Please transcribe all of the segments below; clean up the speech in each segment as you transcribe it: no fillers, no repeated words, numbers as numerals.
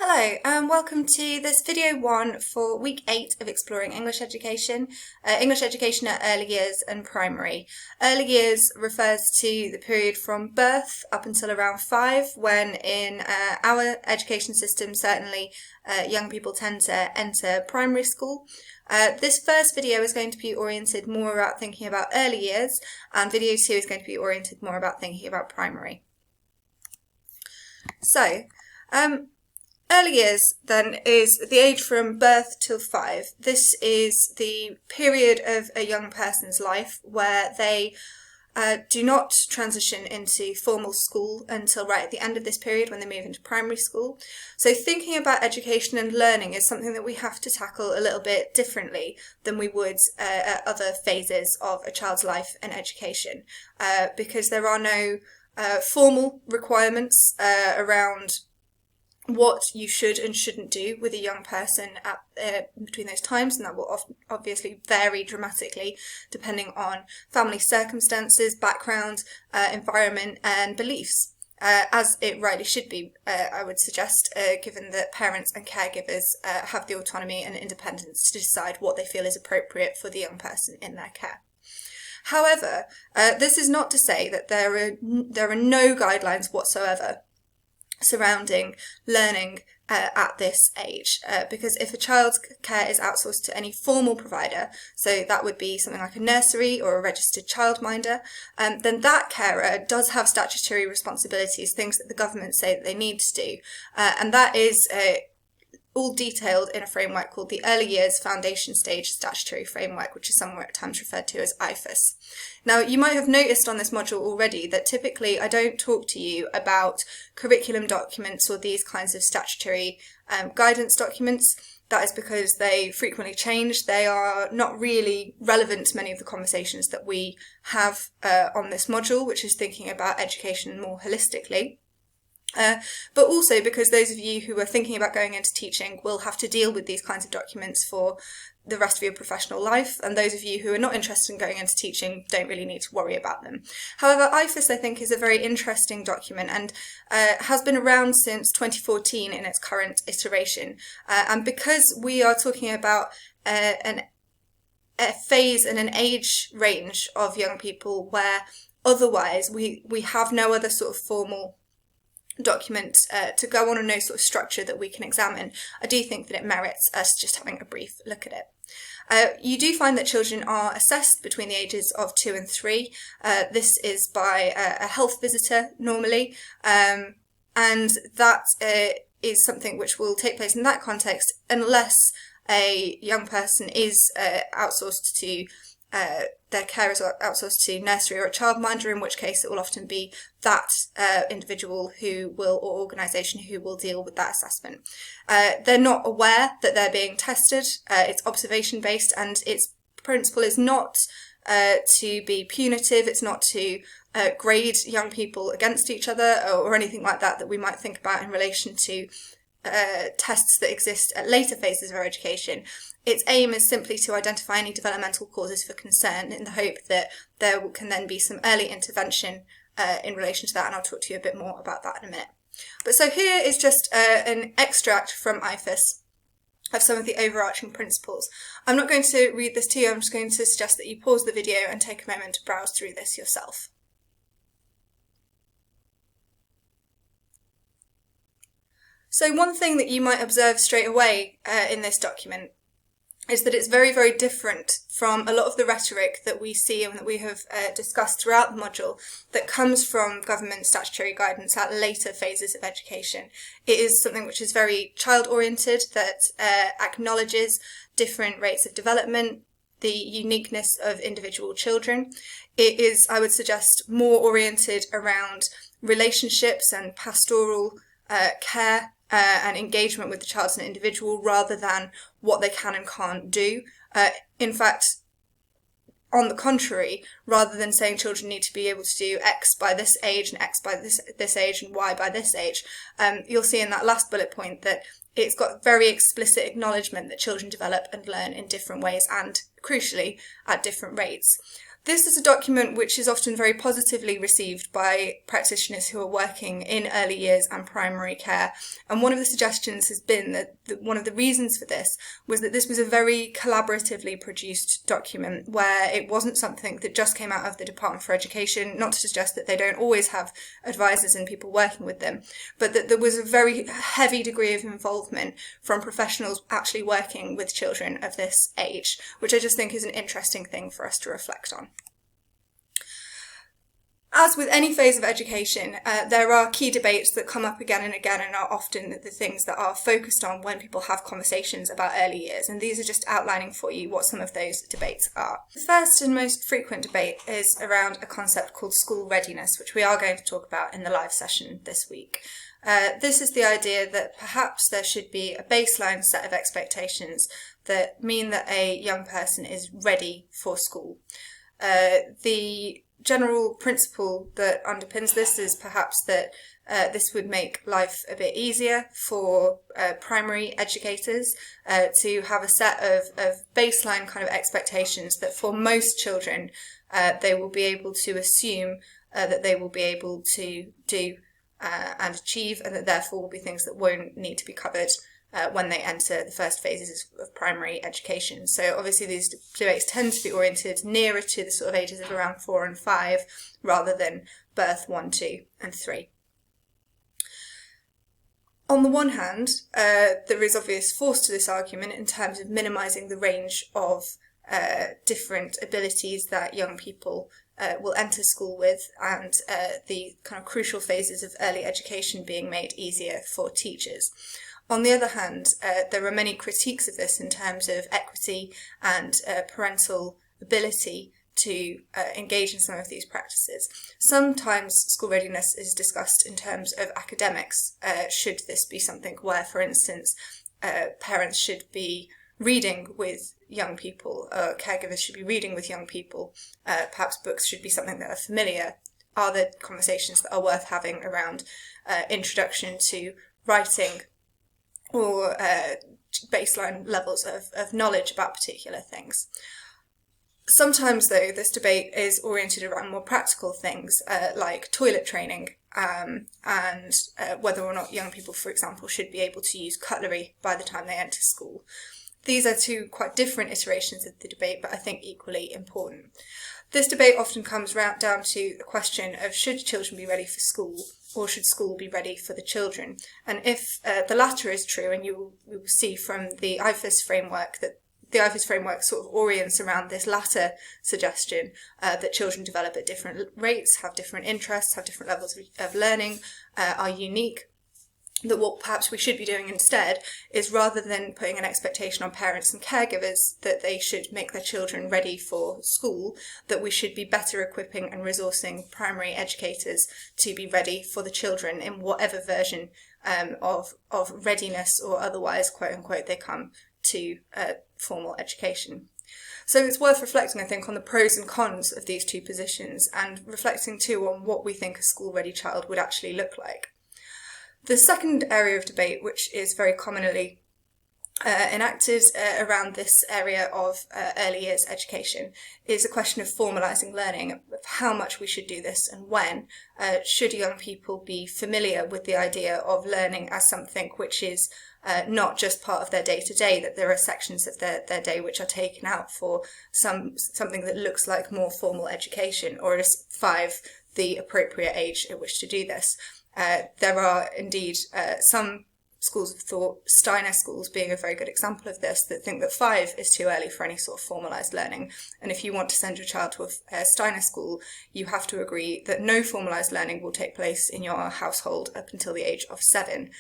Hello and welcome to this video 1 for week 8 of exploring English education at early years and primary. Early years refers to the period from birth up until around 5, when in our education system certainly young people tend to enter primary school. This first video is going to be oriented more about thinking about early years, and video 2 is going to be oriented more about thinking about primary. So, early years, then, is the age from birth till 5. This is the period of a young person's life where they do not transition into formal school until right at the end of this period, when they move into primary school. So thinking about education and learning is something that we have to tackle a little bit differently than we would at other phases of a child's life and education, because there are no formal requirements around what you should and shouldn't do with a young person between those times, and that will obviously vary dramatically depending on family circumstances, background, environment and beliefs, as it rightly should be, I would suggest, given that parents and caregivers have the autonomy and independence to decide what they feel is appropriate for the young person in their care. However, this is not to say that there are no guidelines whatsoever surrounding learning at this age, because if a child's care is outsourced to any formal provider, so that would be something like a nursery or a registered childminder, then that carer does have statutory responsibilities, things that the government say that they need to do, and that is all detailed in a framework called the Early Years Foundation Stage Statutory Framework, which is sometimes referred to as EEE. Now, you might have noticed on this module already that typically I don't talk to you about curriculum documents or these kinds of statutory guidance documents. That is because they frequently change. They are not really relevant to many of the conversations that we have on this module, which is thinking about education more holistically. But also because those of you who are thinking about going into teaching will have to deal with these kinds of documents for the rest of your professional life, and those of you who are not interested in going into teaching don't really need to worry about them. However, EEE, I think, is a very interesting document and has been around since 2014 in its current iteration. And because we are talking about a phase and an age range of young people where otherwise we have no other sort of formal document to go on, and no sort of structure that we can examine, I do think that it merits us just having a brief look at it. You do find that children are assessed between the ages of 2 and 3. This is by a health visitor normally, and that is something which will take place in that context unless a young person is outsourced to their care is outsourced to nursery or a childminder, in which case it will often be that individual or organisation who will deal with that assessment. They're not aware that they're being tested. It's observation based, and its principle is not to be punitive. It's not to grade young people against each other or anything like that we might think about in relation to tests that exist at later phases of our education. Its aim is simply to identify any developmental causes for concern in the hope that there can then be some early intervention in relation to that, and I'll talk to you a bit more about that in a minute. But so here is just an extract from EEE of some of the overarching principles. I'm not going to read this to you, I'm just going to suggest that you pause the video and take a moment to browse through this yourself. So one thing that you might observe straight away in this document is that it's very, very different from a lot of the rhetoric that we see and that we have discussed throughout the module that comes from government statutory guidance at later phases of education. It is something which is very child-oriented, that acknowledges different rates of development, the uniqueness of individual children. It is, I would suggest, more oriented around relationships and pastoral care and engagement with the child as an individual, rather than what they can and can't do. In fact, on the contrary, rather than saying children need to be able to do X by this age and X by this age and Y by this age, you'll see in that last bullet point that it's got very explicit acknowledgement that children develop and learn in different ways and, crucially, at different rates. This is a document which is often very positively received by practitioners who are working in early years and primary care. And one of the suggestions has been that one of the reasons for this was that this was a very collaboratively produced document where it wasn't something that just came out of the Department for Education, not to suggest that they don't always have advisors and people working with them, but that there was a very heavy degree of involvement from professionals actually working with children of this age, which I just think is an interesting thing for us to reflect on. As with any phase of education, there are key debates that come up again and again and are often the things that are focused on when people have conversations about early years, and these are just outlining for you what some of those debates are. The first and most frequent debate is around a concept called school readiness, which we are going to talk about in the live session this week. This is the idea that perhaps there should be a baseline set of expectations that mean that a young person is ready for school. The general principle that underpins this is perhaps that this would make life a bit easier for primary educators to have a set of baseline kind of expectations that for most children they will be able to assume that they will be able to do and achieve, and that therefore will be things that won't need to be covered when they enter the first phases of primary education. So obviously these debates tend to be oriented nearer to the sort of ages of around 4 and 5 rather than birth 1, 2 and 3. On the one hand, there is obvious force to this argument in terms of minimising the range of different abilities that young people will enter school with, and the kind of crucial phases of early education being made easier for teachers. On the other hand, there are many critiques of this in terms of equity and parental ability to engage in some of these practices. Sometimes school readiness is discussed in terms of academics. Should this be something where, for instance, parents should be reading with young people, caregivers should be reading with young people, perhaps books should be something that are familiar? Are there conversations that are worth having around introduction to writing or baseline levels of knowledge about particular things? Sometimes, though, this debate is oriented around more practical things like toilet training and whether or not young people, for example, should be able to use cutlery by the time they enter school. These are two quite different iterations of the debate, but I think equally important. This debate often comes down to the question of should children be ready for school, or should school be ready for the children? And if the latter is true, and you will see from the IFES framework that the IFES framework sort of orients around this latter suggestion, that children develop at different rates, have different interests, have different levels of learning, are unique, that what perhaps we should be doing instead is, rather than putting an expectation on parents and caregivers that they should make their children ready for school, that we should be better equipping and resourcing primary educators to be ready for the children in whatever version of readiness or otherwise, quote unquote, they come to formal education. So it's worth reflecting, I think, on the pros and cons of these two positions, and reflecting too on what we think a school-ready child would actually look like. The second area of debate, which is very commonly enacted around this area of early years education, is a question of formalising learning, of how much we should do this and when. Should young people be familiar with the idea of learning as something which is not just part of their day-to-day, that there are sections of their day which are taken out for something that looks like more formal education, or is 5 the appropriate age at which to do this? There are indeed some schools of thought, Steiner schools being a very good example of this, that think that 5 is too early for any sort of formalised learning. And if you want to send your child to a Steiner school, you have to agree that no formalised learning will take place in your household up until the age of 7.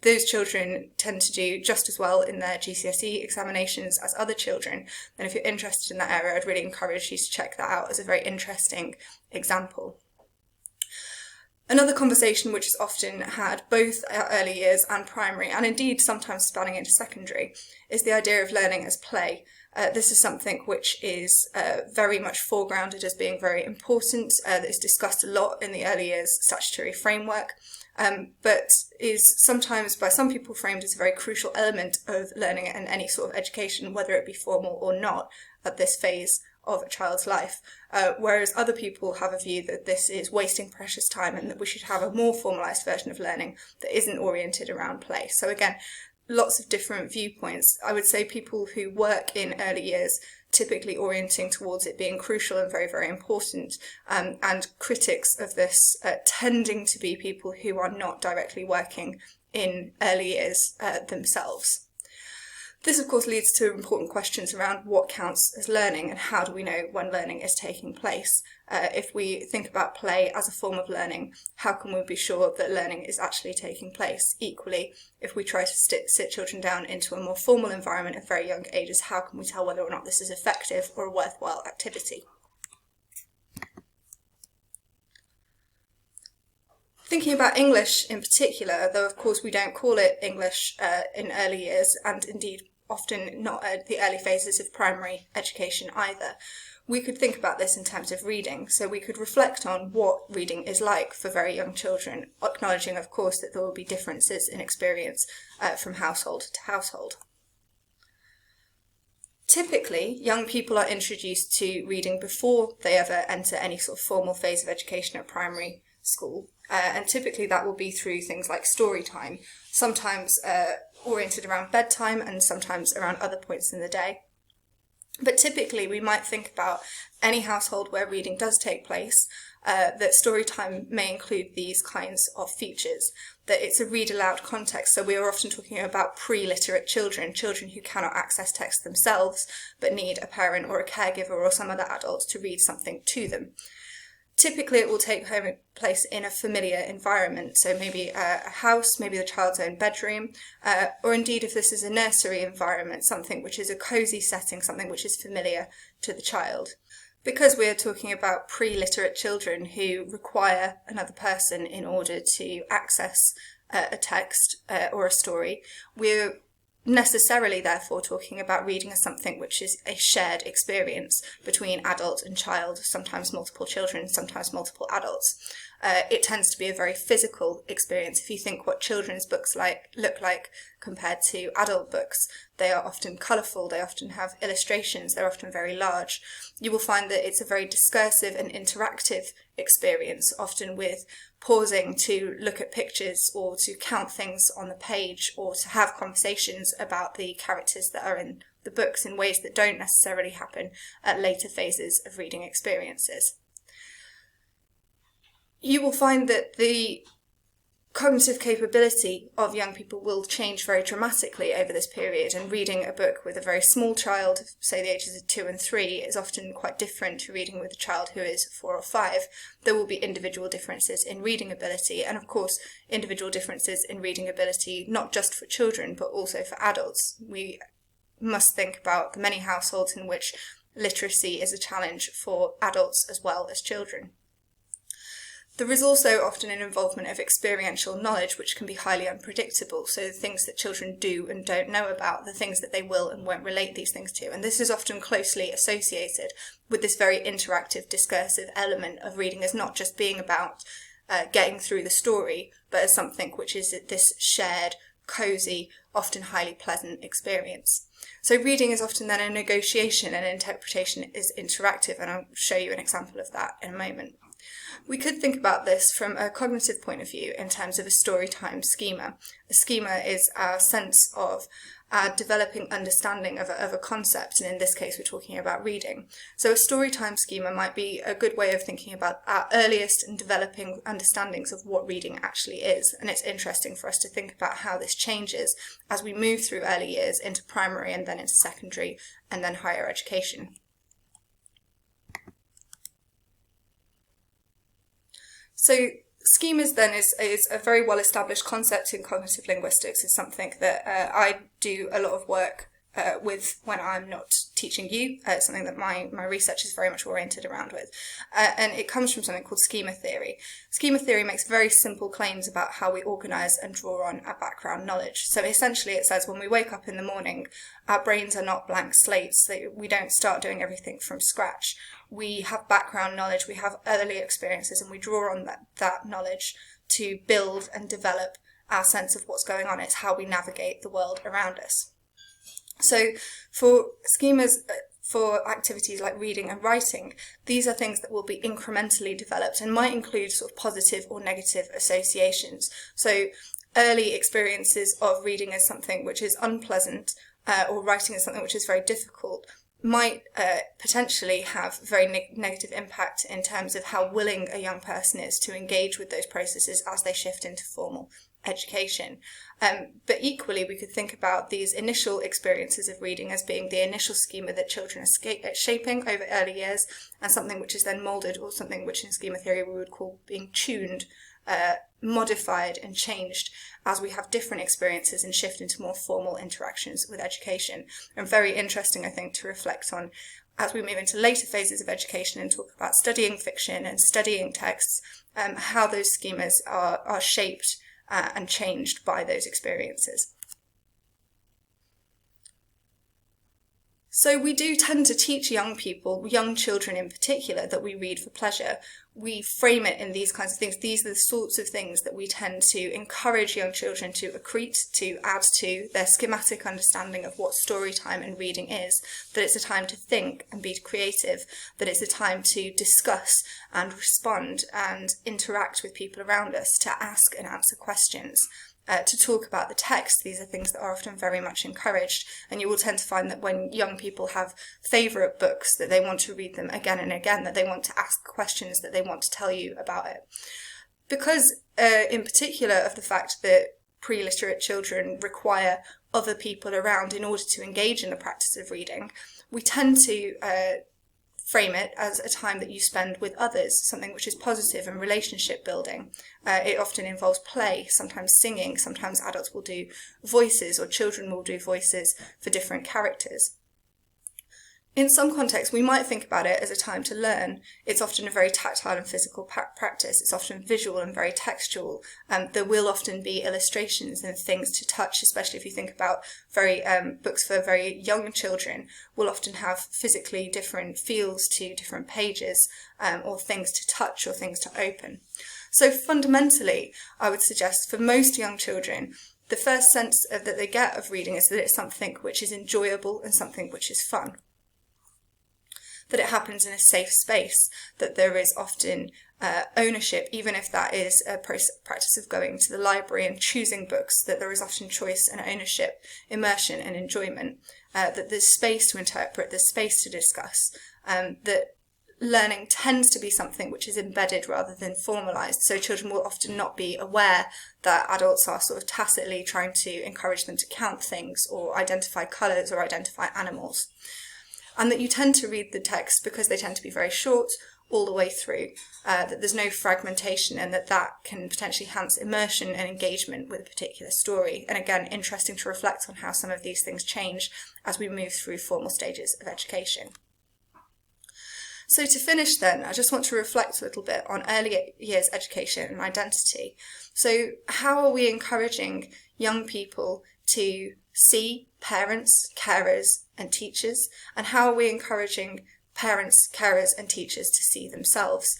Those children tend to do just as well in their GCSE examinations as other children. And if you're interested in that area, I'd really encourage you to check that out as a very interesting example. Another conversation which is often had both at early years and primary, and indeed sometimes spanning into secondary, is the idea of learning as play. This is something which is very much foregrounded as being very important, that is discussed a lot in the early years statutory framework, but is sometimes by some people framed as a very crucial element of learning and any sort of education, whether it be formal or not, at this phase of a child's life, whereas other people have a view that this is wasting precious time and that we should have a more formalised version of learning that isn't oriented around play. So again, lots of different viewpoints. I would say people who work in early years typically orienting towards it being crucial and very, very important, and critics of this tending to be people who are not directly working in early years themselves. This, of course, leads to important questions around what counts as learning and how do we know when learning is taking place. If we think about play as a form of learning, how can we be sure that learning is actually taking place? Equally, if we try to sit children down into a more formal environment at very young ages, how can we tell whether or not this is effective or a worthwhile activity? Thinking about English in particular, though of course we don't call it English in early years, and indeed often not at the early phases of primary education either, we could think about this in terms of reading. So we could reflect on what reading is like for very young children, acknowledging of course that there will be differences in experience from household to household. Typically, young people are introduced to reading before they ever enter any sort of formal phase of education at primary school. And typically that will be through things like story time, sometimes oriented around bedtime and sometimes around other points in the day. But typically we might think about any household where reading does take place, that story time may include these kinds of features, that it's a read aloud context. So we are often talking about pre-literate children, children who cannot access text themselves but need a parent or a caregiver or some other adult to read something to them. Typically it will take place in a familiar environment, so maybe a house, maybe the child's own bedroom, or indeed if this is a nursery environment, something which is a cosy setting, something which is familiar to the child. Because we are talking about pre-literate children who require another person in order to access a text or a story, we're necessarily therefore talking about reading as something which is a shared experience between adult and child, sometimes multiple children, sometimes multiple adults. It tends to be a very physical experience. If you think what children's books look like compared to adult books, they are often colourful, they often have illustrations, they're often very large. You will find that it's a very discursive and interactive experience, often with pausing to look at pictures or to count things on the page or to have conversations about the characters that are in the books in ways that don't necessarily happen at later phases of reading experiences. You will find that the cognitive capability of young people will change very dramatically over this period, and reading a book with a very small child, say the ages of 2 and 3, is often quite different to reading with a child who is 4 or 5. There will be individual differences in reading ability, and of course individual differences in reading ability not just for children but also for adults. We must think about the many households in which literacy is a challenge for adults as well as children. There is also often an involvement of experiential knowledge, which can be highly unpredictable. So the things that children do and don't know about, the things that they will and won't relate these things to. And this is often closely associated with this very interactive, discursive element of reading as not just being about getting through the story, but as something which is this shared, cosy, often highly pleasant experience. So reading is often then a negotiation, and interpretation is interactive, and I'll show you an example of that in a moment. We could think about this from a cognitive point of view in terms of a story time schema. A schema is our sense of our developing understanding of a concept, and in this case we're talking about reading. So a story time schema might be a good way of thinking about our earliest and developing understandings of what reading actually is, and it's interesting for us to think about how this changes as we move through early years into primary and then into secondary and then higher education. So schemas then is a very well established concept in cognitive linguistics. It's something that I do a lot of work with when I'm not teaching you. It's something that my research is very much oriented around with. And it comes from something called schema theory. Schema theory makes very simple claims about how we organise and draw on our background knowledge. So essentially it says when we wake up in the morning, our brains are not blank slates. We don't start doing everything from scratch. We have background knowledge, we have early experiences, and we draw on that knowledge to build and develop our sense of what's going on. It's how we navigate the world around us. So for schemas, for activities like reading and writing, these are things that will be incrementally developed and might include sort of positive or negative associations. So early experiences of reading as something which is unpleasant or writing as something which is very difficult might potentially have very negative impact in terms of how willing a young person is to engage with those processes as they shift into formal education. But equally, we could think about these initial experiences of reading as being the initial schema that children are shaping over early years, and something which is then moulded, or something which in schema theory we would call being tuned, modified and changed as we have different experiences and shift into more formal interactions with education. And very interesting, I think, to reflect on as we move into later phases of education and talk about studying fiction and studying texts, how those schemas are shaped and changed by those experiences. So we do tend to teach young people, young children in particular, that we read for pleasure. We frame it in these kinds of things. These are the sorts of things that we tend to encourage young children to accrete, to add to their schematic understanding of what story time and reading is, that it's a time to think and be creative, that it's a time to discuss and respond and interact with people around us, to ask and answer questions. To talk about the text. These are things that are often very much encouraged, and you will tend to find that when young people have favourite books, that they want to read them again and again, that they want to ask questions, that they want to tell you about it. Because in particular of the fact that pre-literate children require other people around in order to engage in the practice of reading, we tend to frame it as a time that you spend with others, something which is positive and relationship building. It often involves play, sometimes singing, sometimes adults will do voices or children will do voices for different characters. In some contexts, we might think about it as a time to learn. It's often a very tactile and physical practice. It's often visual and very textual. There will often be illustrations and things to touch, especially if you think about books for very young children will often have physically different feels to different pages, or things to touch or things to open. So fundamentally, I would suggest for most young children, the first sense that they get of reading is that it's something which is enjoyable and something which is fun. That it happens in a safe space, that there is often ownership, even if that is a practice of going to the library and choosing books, that there is often choice and ownership, immersion and enjoyment, that there's space to interpret, there's space to discuss, that learning tends to be something which is embedded rather than formalised. So children will often not be aware that adults are sort of tacitly trying to encourage them to count things or identify colours or identify animals. And that you tend to read the text because they tend to be very short all the way through, that there's no fragmentation, and that can potentially enhance immersion and engagement with a particular story. And again, interesting to reflect on how some of these things change as we move through formal stages of education. So to finish then, I just want to reflect a little bit on early years education and identity. So how are we encouraging young people to see parents, carers and teachers, and how are we encouraging parents, carers and teachers to see themselves?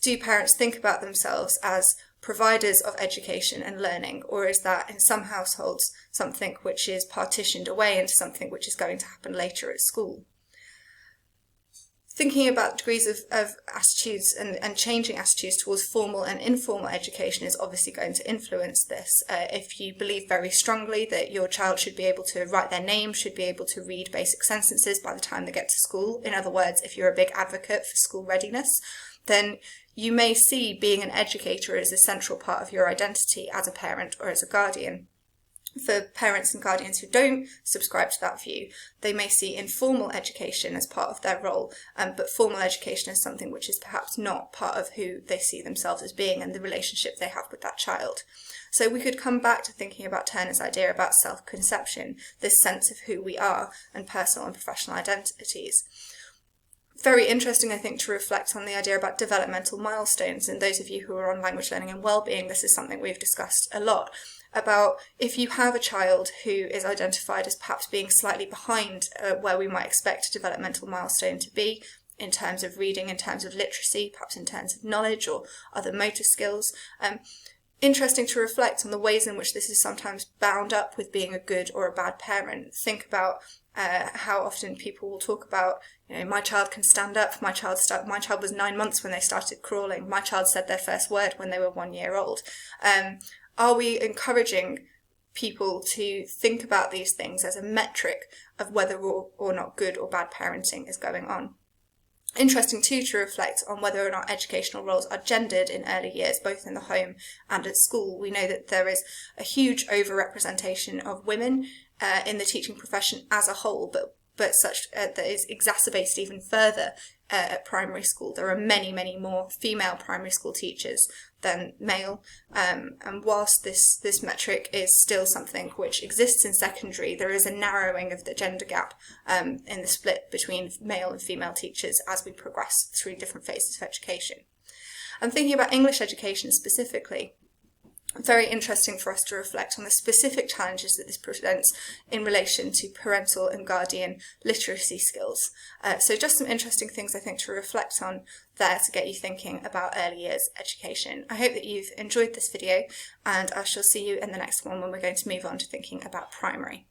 Do parents think about themselves as providers of education and learning, or is that in some households something which is partitioned away into something which is going to happen later at school? Thinking about degrees of attitudes and changing attitudes towards formal and informal education is obviously going to influence this. If you believe very strongly that your child should be able to write their name, should be able to read basic sentences by the time they get to school, in other words, if you're a big advocate for school readiness, then you may see being an educator as a central part of your identity as a parent or as a guardian. For parents and guardians who don't subscribe to that view, they may see informal education as part of their role, but formal education is something which is perhaps not part of who they see themselves as being and the relationship they have with that child. So we could come back to thinking about Turner's idea about self-conception, this sense of who we are and personal and professional identities. Very interesting, I think, to reflect on the idea about developmental milestones. And those of you who are on language learning and wellbeing, this is something we've discussed a lot, about if you have a child who is identified as perhaps being slightly behind where we might expect a developmental milestone to be in terms of reading, in terms of literacy, perhaps in terms of knowledge or other motor skills, interesting to reflect on the ways in which this is sometimes bound up with being a good or a bad parent. Think about how often people will talk about, my child can stand up, my child was 9 months when they started crawling, my child said their first word when they were 1 year old. Are we encouraging people to think about these things as a metric of whether or not good or bad parenting is going on? Interesting too to reflect on whether or not educational roles are gendered in early years, both in the home and at school. We know that there is a huge overrepresentation of women in the teaching profession as a whole, but such that is exacerbated even further at primary school. There are many, many more female primary school teachers than male, and whilst this metric is still something which exists in secondary, there is a narrowing of the gender gap in the split between male and female teachers as we progress through different phases of education. And thinking about English education specifically, very interesting for us to reflect on the specific challenges that this presents in relation to parental and guardian literacy skills. So just some interesting things I think to reflect on there to get you thinking about early years education. I hope that you've enjoyed this video, and I shall see you in the next one when we're going to move on to thinking about primary.